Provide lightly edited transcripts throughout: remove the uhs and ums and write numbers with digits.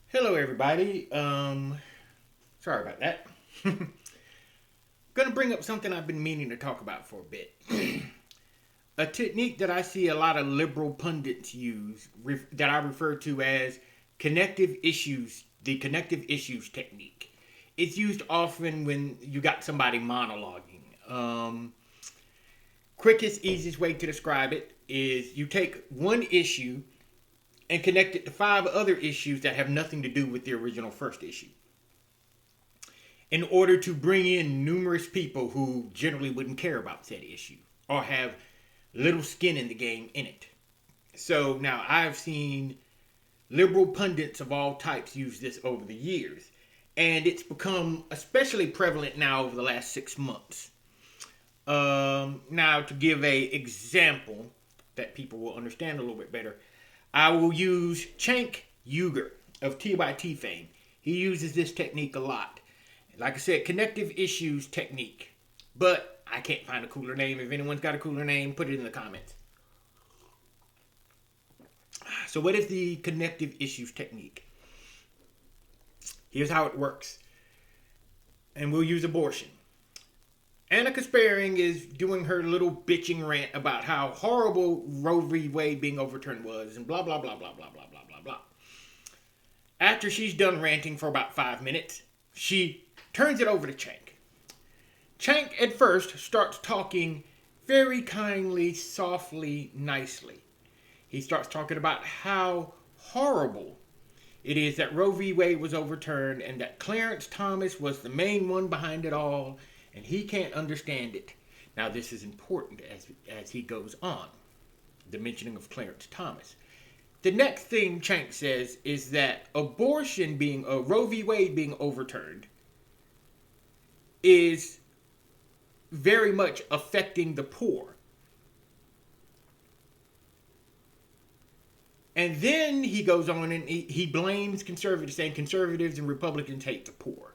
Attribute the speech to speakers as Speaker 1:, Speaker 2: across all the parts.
Speaker 1: Hello, everybody. Sorry about that. Gonna bring up something I've been meaning to talk about for a bit. A technique that I see a lot of liberal pundits use, that I refer to as connective issues, the connective issues technique. It's used often when you got somebody monologuing. Quickest, easiest way to describe it is you take one issue and connect it to five other issues that have nothing to do with the original first issue in order to bring in numerous people who generally wouldn't care about said issue or have little skin in the game in it. So now I've seen liberal pundits of all types use this over the years, and it's become especially prevalent now over the last 6 months. Now, to give a example that people will understand a little bit better, I will use Cenk Uygur of TYT fame. He uses this technique a lot. Like I said, connective issues technique. But I can't find a cooler name. If anyone's got a cooler name, put it in the comments. So what is the connective issues technique? Here's how it works. And we'll use abortion. Anna Kasparian is doing her little bitching rant about how horrible Roe v. Wade being overturned was and blah, blah, blah, blah, blah, blah, blah, blah, blah. After she's done ranting for about 5 minutes, she turns it over to Cenk. Cenk at first starts talking very kindly, softly, nicely. He starts talking about how horrible it is that Roe v. Wade was overturned and that Clarence Thomas was the main one behind it all, and he can't understand it. Now, this is important as he goes on, the mentioning of Clarence Thomas. The next thing Cenk says is that abortion being, Roe v. Wade being overturned is very much affecting the poor. And then he goes on and he blames conservatives, saying conservatives and Republicans hate the poor.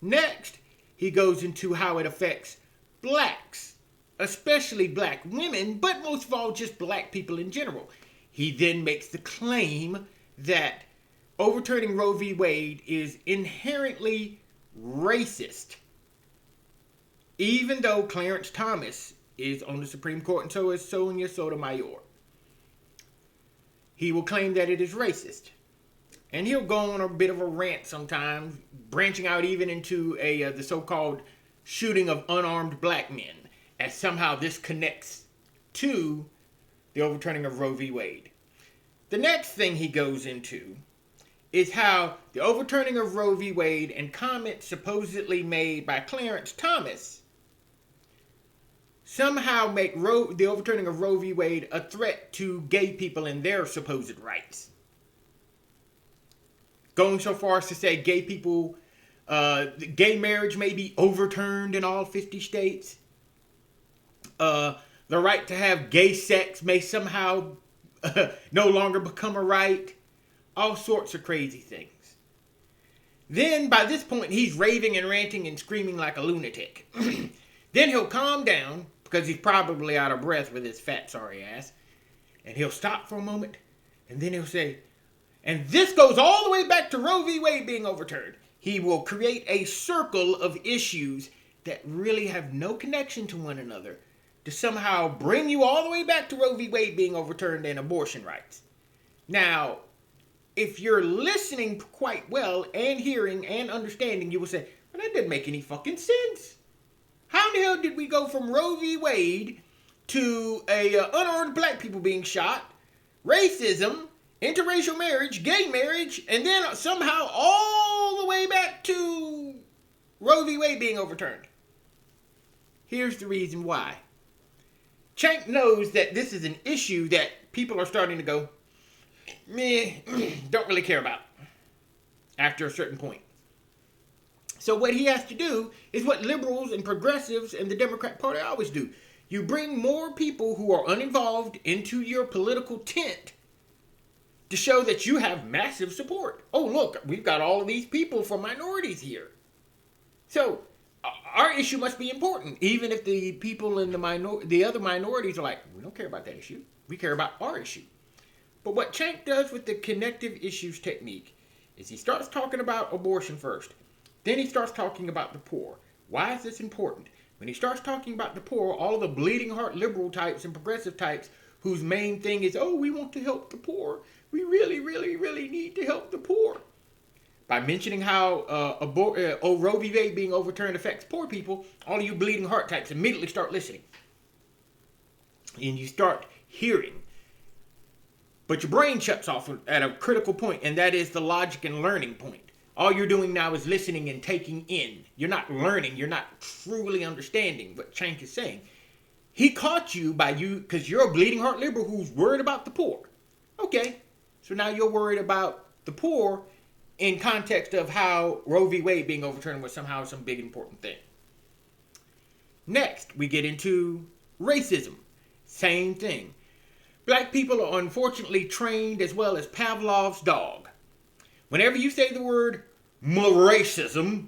Speaker 1: Next, he goes into how it affects blacks, especially black women, but most of all just black people in general. He then makes the claim that overturning Roe v. Wade is inherently racist, even though Clarence Thomas is on the Supreme Court and so is Sonia Sotomayor. He will claim that it is racist. And he'll go on a bit of a rant sometimes, branching out even into the so-called shooting of unarmed black men, as somehow this connects to the overturning of Roe v. Wade. The next thing he goes into is how the overturning of Roe v. Wade and comments supposedly made by Clarence Thomas somehow make the overturning of Roe v. Wade a threat to gay people and their supposed rights. Going so far as to say gay marriage may be overturned in all 50 states. The right to have gay sex may somehow no longer become a right. All sorts of crazy things. Then, by this point, he's raving and ranting and screaming like a lunatic. Then he'll calm down, because he's probably out of breath with his fat, sorry ass. And he'll stop for a moment, and then he'll say, and this goes all the way back to Roe v. Wade being overturned. He will create a circle of issues that really have no connection to one another to somehow bring you all the way back to Roe v. Wade being overturned and abortion rights. Now, if you're listening quite well and hearing and understanding, you will say, well, that didn't make any fucking sense. How in the hell did we go from Roe v. Wade to unarmed black people being shot, racism, interracial marriage, gay marriage, and then somehow all the way back to Roe v. Wade being overturned? Here's the reason why. Cenk knows that this is an issue that people are starting to go, meh, don't really care about after a certain point. So what he has to do is what liberals and progressives and the Democrat Party always do. You bring more people who are uninvolved into your political tent to show that you have massive support. Oh, look, we've got all of these people from minorities here. So our issue must be important, even if the people in the other minorities are like, we don't care about that issue. We care about our issue. But what Cenk does with the connective issues technique is he starts talking about abortion first. Then he starts talking about the poor. Why is this important? When he starts talking about the poor, all the bleeding heart liberal types and progressive types whose main thing is, oh, we want to help the poor. We really, really, really need to help the poor. By mentioning how Roe v. Wade being overturned affects poor people, all of you bleeding heart types immediately start listening. And you start hearing. But your brain shuts off at a critical point, and that is the logic and learning point. All you're doing now is listening and taking in. You're not learning. You're not truly understanding what Cenk is saying. He caught you because you're a bleeding heart liberal who's worried about the poor. Okay, so now you're worried about the poor in context of how Roe v. Wade being overturned was somehow some big important thing. Next, we get into racism. Same thing. Black people are unfortunately trained as well as Pavlov's dog. Whenever you say the word racism,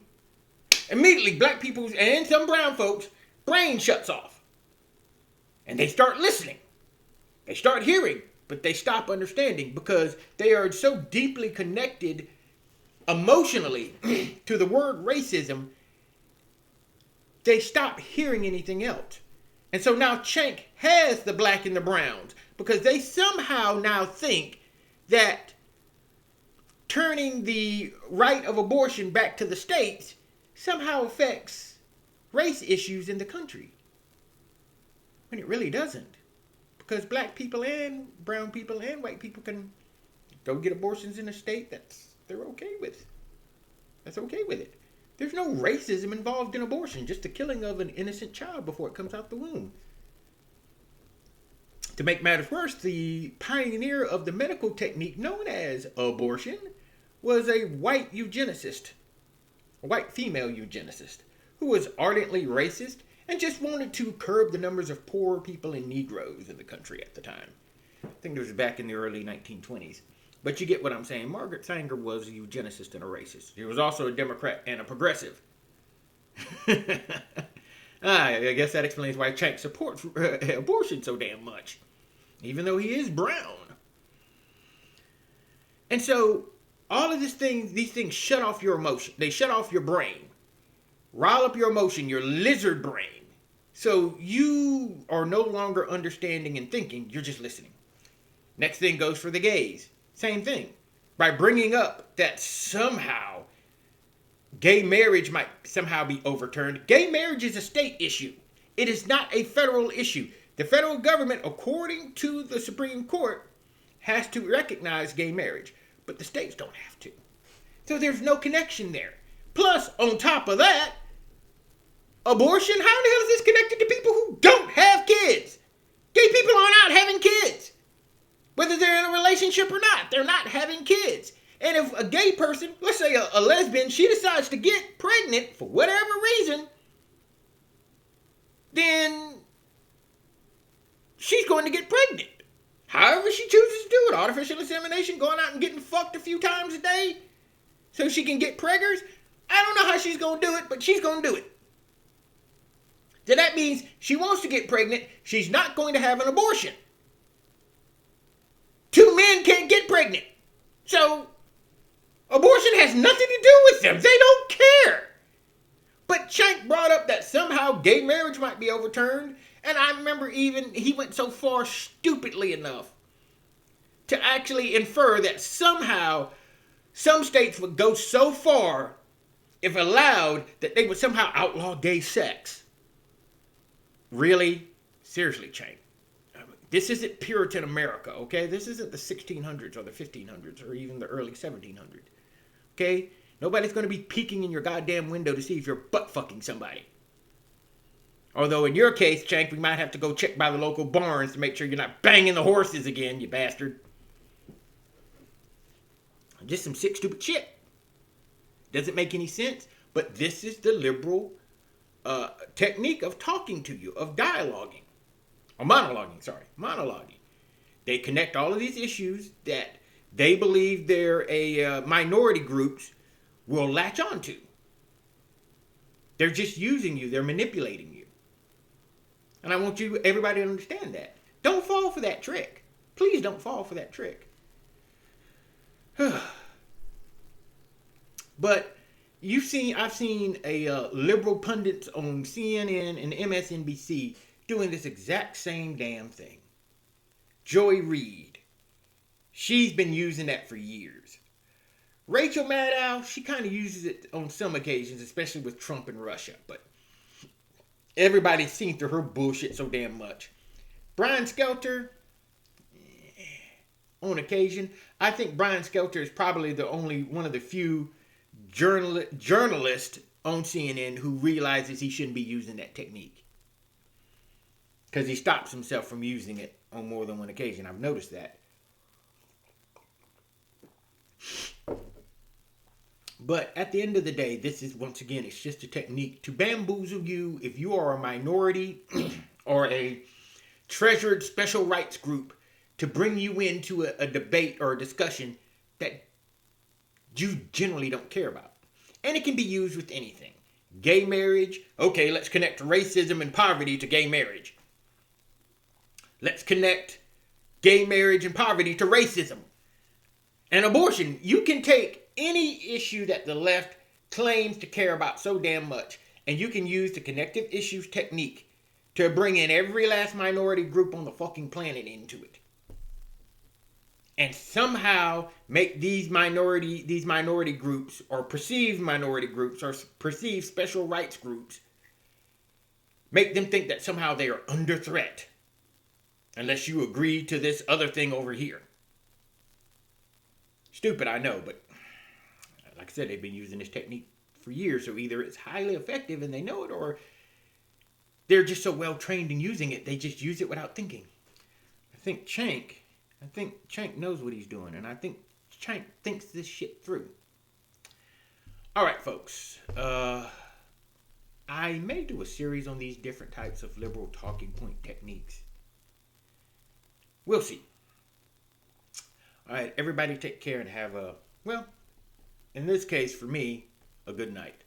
Speaker 1: immediately black people and some brown folks' brain shuts off. And they start listening. They start hearing, but they stop understanding because they are so deeply connected emotionally to the word racism, they stop hearing anything else. And so now Cenk has the black and the browns because they somehow now think that turning the right of abortion back to the states somehow affects race issues in the country. When it really doesn't. Because black people and brown people and white people can go get abortions in a state they're okay with. That's okay with it. There's no racism involved in abortion, just the killing of an innocent child before it comes out the womb. To make matters worse, the pioneer of the medical technique known as abortion was a white eugenicist, a white female eugenicist, who was ardently racist and just wanted to curb the numbers of poor people and Negroes in the country at the time. I think it was back in the early 1920s. But you get what I'm saying. Margaret Sanger was a eugenicist and a racist. She was also a Democrat and a progressive. I guess that explains why Cenk supports abortion so damn much, even though he is brown. And so all of these things shut off your emotion. They shut off your brain. Rile up your emotion, your lizard brain. So you are no longer understanding and thinking. You're just listening. Next thing goes for the gays. Same thing. By bringing up that somehow gay marriage might somehow be overturned. Gay marriage is a state issue. It is not a federal issue. The federal government, according to the Supreme Court, has to recognize gay marriage. But the states don't have to. So there's no connection there. Plus, on top of that, abortion, how the hell is this connected to people who don't have kids? Gay people are not having kids. Whether they're in a relationship or not, they're not having kids. And if a gay person, let's say a lesbian, she decides to get pregnant for whatever reason, then she's going to get pregnant. However she chooses to do it. Artificial insemination, going out and getting fucked a few times a day so she can get preggers. I don't know how she's going to do it, but she's going to do it. So that means she wants to get pregnant. She's not going to have an abortion. Two men can't get pregnant. So abortion has nothing to do with them. They don't care. But Cenk brought up that somehow gay marriage might be overturned. And I remember even he went so far, stupidly enough, to actually infer that somehow some states would go so far, if allowed, that they would somehow outlaw gay sex. Really? Seriously, Cenk. This isn't Puritan America, okay? This isn't the 1600s or the 1500s or even the early 1700s, okay? Nobody's going to be peeking in your goddamn window to see if you're butt-fucking somebody. Although in your case, Cenk, we might have to go check by the local barns to make sure you're not banging the horses again, you bastard. Just some sick, stupid shit. Doesn't make any sense, but this is the liberal technique of talking to you, of dialoguing. Or monologuing. They connect all of these issues that they believe their minority groups will latch onto. They're just using you. They're manipulating you. And I want everybody to understand that. Don't fall for that trick. Please don't fall for that trick. But I've seen a liberal pundits on CNN and MSNBC doing this exact same damn thing. Joy Reid, she's been using that for years. Rachel Maddow, she kind of uses it on some occasions, especially with Trump and Russia. But everybody's seen through her bullshit so damn much. Brian Stelter, on occasion, I think Brian Stelter is probably the only one of the few journalists on CNN who realizes he shouldn't be using that technique. Because he stops himself from using it on more than one occasion. I've noticed that. But at the end of the day, this is, once again, it's just a technique to bamboozle you if you are a minority or a treasured special rights group, to bring you into a debate or a discussion that you generally don't care about. And it can be used with anything. Gay marriage. Okay, let's connect racism and poverty to gay marriage. Let's connect gay marriage and poverty to racism. And abortion. You can take any issue that the left claims to care about so damn much, and you can use the connective issues technique to bring in every last minority group on the fucking planet into it. And somehow make these minority groups, or perceived minority groups, or perceived special rights groups, make them think that somehow they are under threat unless you agree to this other thing over here. Stupid, I know, but like I said, they've been using this technique for years, so either it's highly effective and they know it, or they're just so well trained in using it, they just use it without thinking. I think Chank knows what he's doing, and I think Chank thinks this shit through. Alright, folks. I may do a series on these different types of liberal talking point techniques. We'll see. Alright, everybody take care and have a, well, in this case for me, a good night.